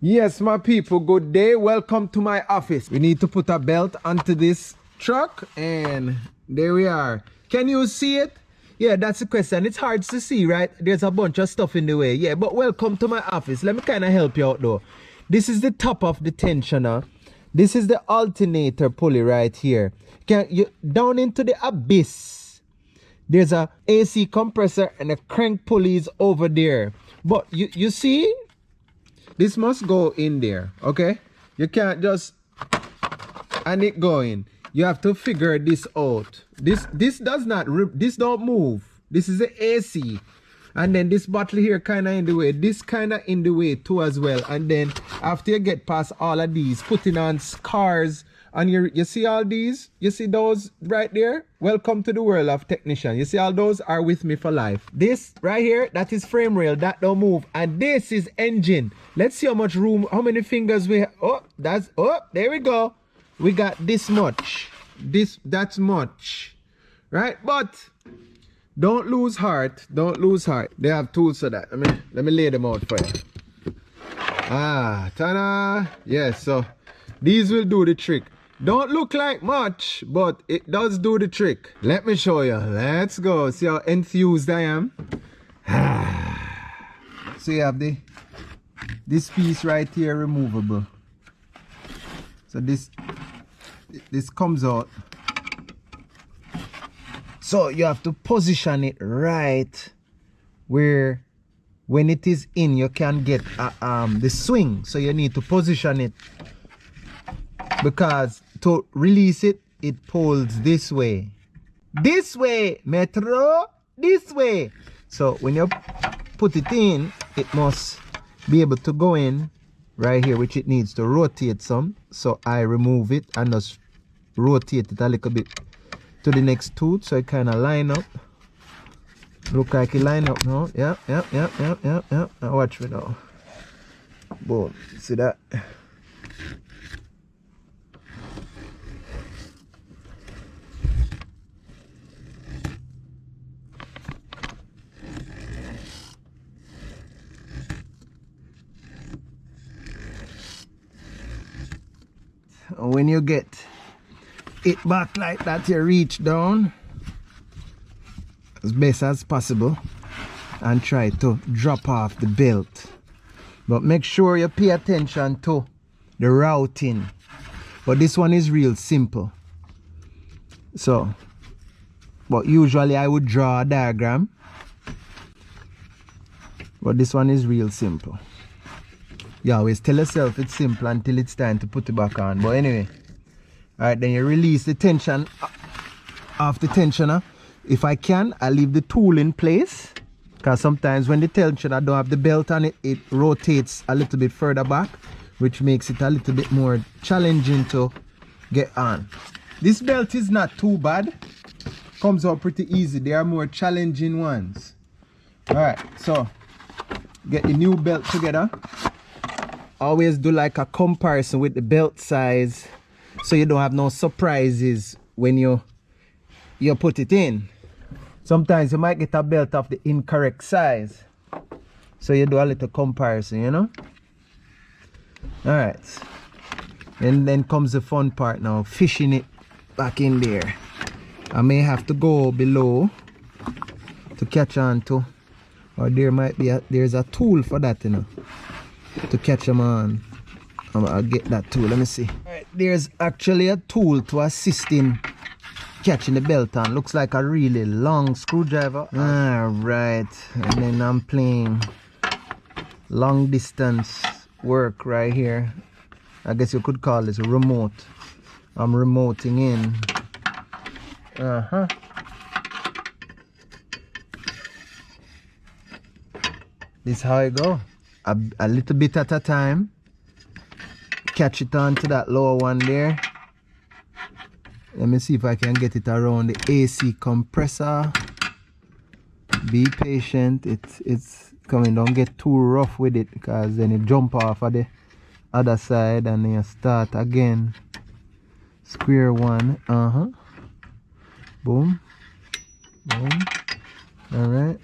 Yes, my people, good day. Welcome to my office. We need to put a belt onto this truck, and there we are. Can you see it? Yeah, that's the question. It's hard to see, right? There's a bunch of stuff in the way. Yeah, but welcome to my office. Let me kind of help you out though. This is the top of the tensioner. This is the alternator pulley right here. Can you down into the abyss? There's a AC compressor and a crank pulleys over there. But you see? This must go in there, okay? You can't just and it go in. You have to figure this out. This does not this don't move. This is the AC. And then this bottle here kind of in the way. This kind of in the way too as well. And then after you get past all of these, putting on cars, and you see all these? You see those right there? Welcome to the world of technician. You see all those are with me for life. This right here, that is frame rail, that don't move. And this is engine. Let's see how much room, how many fingers we have. Oh, there we go. We got this much. That's much. Right? But don't lose heart. Don't lose heart. They have tools for that. Let me lay them out for you. Ah, ta-da. Yes, so these will do the trick. Don't look like much, but it does do the trick. Let me show you. Let's go. See how enthused I am? So you have this piece right here removable. So this comes out. So you have to position it right where when it is in you can get the swing. So you need to position it, because to release it, it pulls this way. This way, Metro. This way. So when you put it in, it must be able to go in right here, which it needs to rotate some. So I remove it and just rotate it a little bit to the next tooth, so it kind of line up. Look like it line up now. Yeah. Now watch me now. Boom. See that? When you get it back like that, you reach down as best as possible and try to drop off the belt. But make sure you pay attention to the routing. But this one is real simple. So, but usually I would draw a diagram. But this one is real simple. You always tell yourself it's simple until it's time to put it back on. But anyway, alright, then you release the tension off the tensioner. If I can, I leave the tool in place, because sometimes when the tensioner don't have the belt on it, it rotates a little bit further back, which makes it a little bit more challenging to get on. This belt is not too bad. Comes out pretty easy. There are more challenging ones. Alright, so get the new belt together. Always do like a comparison with the belt size, so you don't have no surprises when you put it in. Sometimes you might get a belt of the incorrect size, so you do a little comparison, you know. All right, and then comes the fun part now, fishing it back in there. I may have to go below to catch on to, or there might be there's a tool for that, you know, to catch them on. I'll get that tool. Let me see. All right, there's actually a tool to assist in catching the belt on. Looks like a really long screwdriver. All right, and then I'm playing long distance work right here. I guess you could call this a remote. I'm remoting in. This is how I go. A little bit at a time. Catch it onto that lower one there. Let me see if I can get it around the AC compressor. Be patient. It's coming. Don't get too rough with it, because then it jump off of the other side and then you start again. Square one. Boom. Boom. Alright.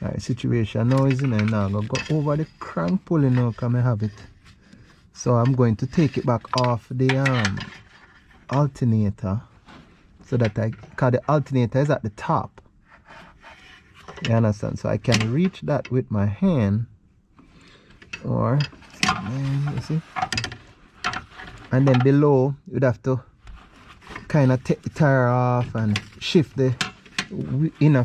Alright, situation now is in there now. I'm going to go over the crank pulley now because I have it. So I'm going to take it back off the alternator. So that because the alternator is at the top. You understand? So I can reach that with my hand. Or, you see? And then below, you'd have to kind of take the tire off and shift the inner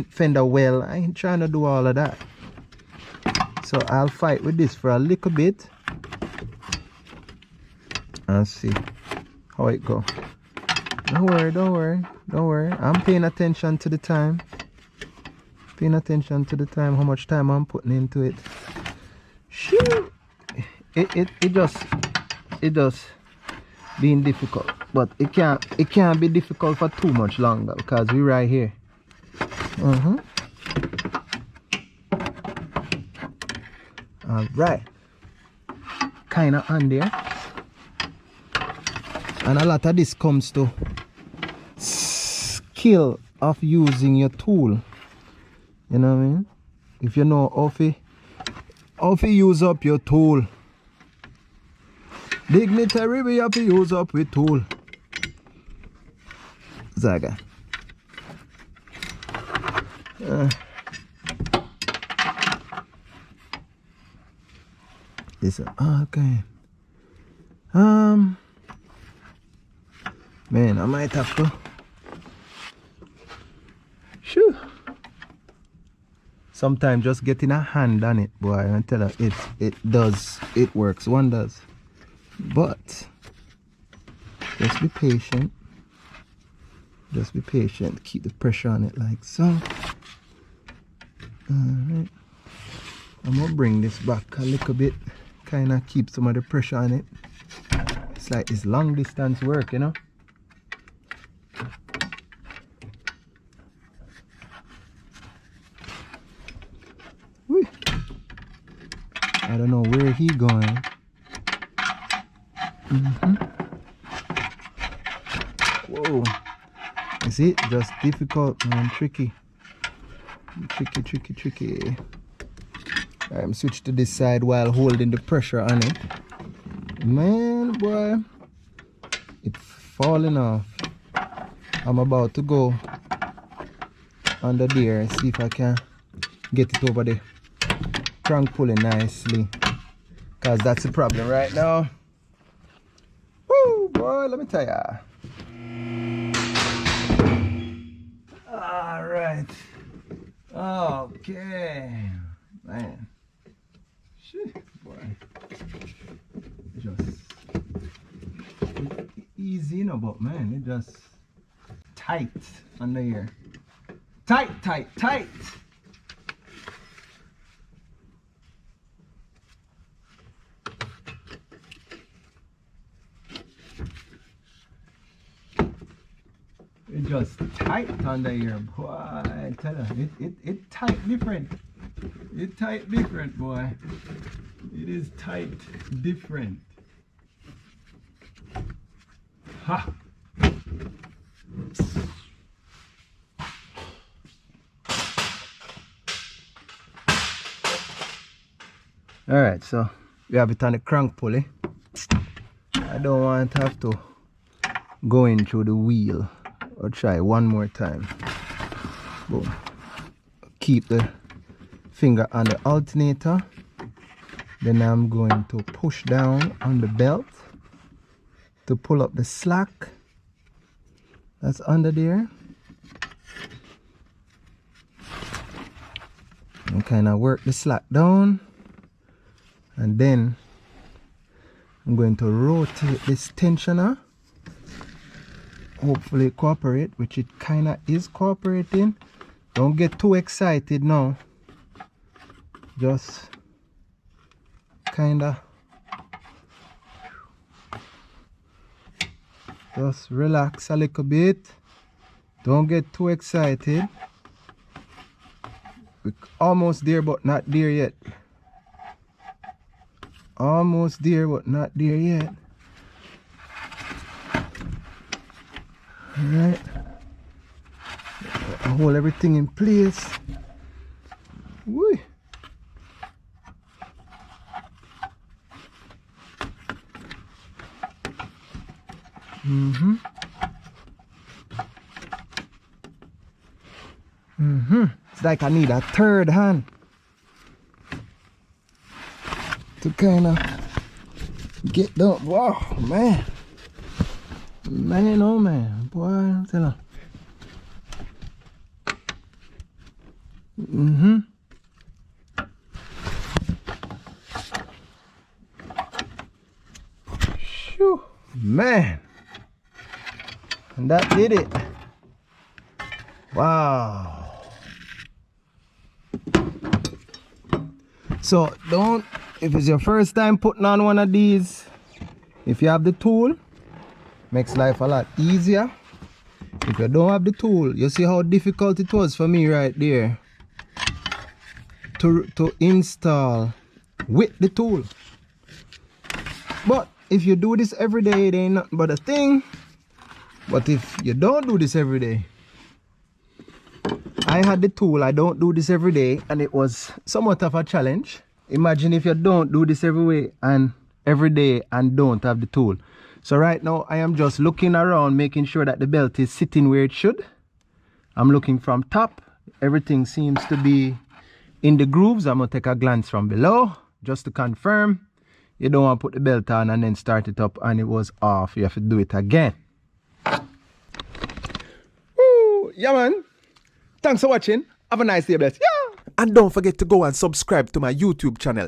fender well. I ain't trying to do all of that. So I'll fight with this for a little bit and see how it go. Don't worry, don't worry, don't worry. I'm paying attention to the time. Paying attention to the time, how much time I'm putting into it. Shoot! It just being difficult, but it can't be difficult for too much longer because we're right here. All right, kind of on there, and a lot of this comes to skill of using your tool. You know what I mean? If you know how to use up your tool. Dignitary, we have to use up with tool. Zaga. This okay. Man, I might have to. Shoo. Sometimes just getting a hand on it, boy, I tell you, it works wonders. But just be patient. Just be patient. Keep the pressure on it like so. Alright. I'm gonna bring this back a little bit. Kinda keep some of the pressure on it. It's like it's long distance work, you know. Whee. I don't know where he going. Whoa. You see, just difficult and tricky. Tricky. I'm switch to this side while holding the pressure on it. Man, boy, it's falling off. I'm about to go under there and see if I can get it over the crank pulley nicely, because that's the problem right now. Woo, boy, let me tell ya. All right. Okay, man. Shit, boy. Just easy, you know, but man, it just tight under here. Tight. It just tight under here, boy. I tell you, it tight different. It tight different, boy. It is tight different. Ha! Alright, so we have it on the crank pulley. I don't want to have to go in through the wheel. Or try one more time. Boom. Keep the finger on the alternator. Then I'm going to push down on the belt to pull up the slack that's under there. And kind of work the slack down. And then I'm going to rotate this tensioner. Hopefully cooperate, which it kind of is cooperating. Don't get too excited now. Just kind of just relax a little bit. Don't get too excited. We're almost there but not there yet. Almost there but not there yet. Alright, hold everything in place. Woo. It's like I need a third hand to kind of get done. Wow, man. Man, oh man. Boy, I'm telling you. Shoo, man. And that did it. Wow. So don't, if it's your first time putting on one of these, if you have the tool, makes life a lot easier. If you don't have the tool, you see how difficult it was for me right there to install with the tool. But if you do this every day, it ain't nothing but a thing. But if you don't do this every day, I had the tool, I don't do this every day, and it was somewhat of a challenge. Imagine if you don't do this every day and don't have the tool. So right now I am just looking around, making sure that the belt is sitting where it should. I'm looking from top. Everything seems to be in the grooves. I'm gonna take a glance from below just to confirm. You don't want to put the belt on and then start it up and it was off. You have to do it again. Woo, yeah man. Thanks for watching. Have a nice day, bless. Yeah. And don't forget to go and subscribe to my YouTube channel.